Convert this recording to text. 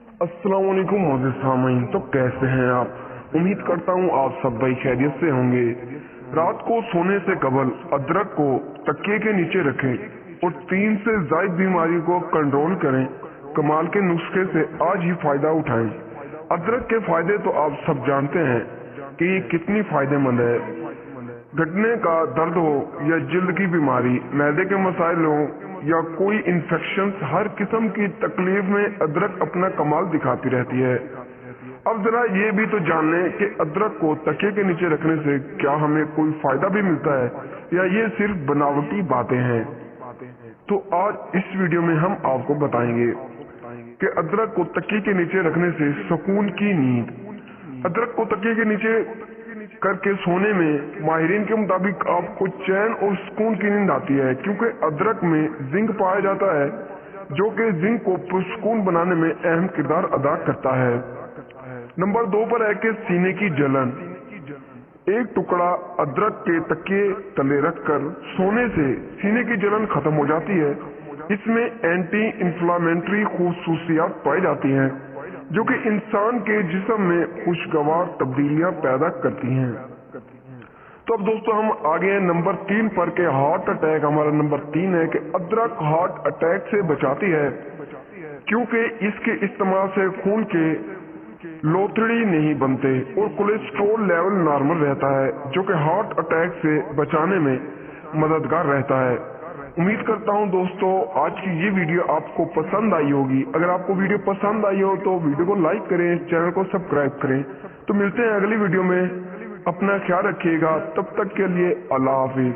अस्सलाम वालेकुम मोअज़्ज़िज़ सामीन। तो कैसे हैं आप? उम्मीद करता हूँ आप सब भाई खैरियत से होंगे। रात को सोने से कबल अदरक को तकिए के नीचे रखें और 3 से ज़ायद बीमारी को कंट्रोल करें। कमाल के नुस्खे से आज ही फायदा उठाएं। अदरक के फायदे तो आप सब जानते हैं कि ये कितनी फायदेमंद है। घुटने का दर्द हो या जिल्द की बीमारी, मैदे के मसाइल हो या कोई इन्फेक्शन, हर किस्म की तकलीफ में अदरक अपना कमाल दिखाती रहती है। अब जरा ये भी तो जान लें कि अदरक को तकिए के नीचे रखने से क्या हमें कोई फायदा भी मिलता है या ये सिर्फ बनावटी बातें हैं। तो आज इस वीडियो में हम आपको बताएंगे कि अदरक को तकिए के नीचे रखने से सुकून की नींद। अदरक को तकिए के नीचे करके सोने में माहिरीन के मुताबिक आपको चैन और सुकून की नींद आती है, क्योंकि अदरक में जिंक पाया जाता है जो कि जिंक को पुरसुकून बनाने में अहम किरदार अदा करता है। नंबर 2 पर है कि सीने की जलन। एक टुकड़ा अदरक के तकिए तले रखकर सोने से सीने की जलन खत्म हो जाती है। इसमें एंटी इंफ्लेमेटरी खुसूसियात पाई जाती हैं जो कि इंसान के जिस्म में खुशगवार तब्दीलियां पैदा करती हैं। तो अब दोस्तों हम आगे हैं नंबर 3 पर के हार्ट अटैक। हमारा नंबर 3 है कि अदरक हार्ट अटैक से बचाती है, क्योंकि इसके इस्तेमाल से खून के लोथड़ी नहीं बनते और कोलेस्ट्रॉल लेवल नॉर्मल रहता है, जो कि हार्ट अटैक से बचाने में मददगार रहता है। उम्मीद करता हूं दोस्तों आज की ये वीडियो आपको पसंद आई होगी। अगर आपको वीडियो पसंद आई हो तो वीडियो को लाइक करें, चैनल को सब्सक्राइब करें। तो मिलते हैं अगली वीडियो में। अपना ख्याल रखिएगा, तब तक के लिए अल्लाह हाफिज।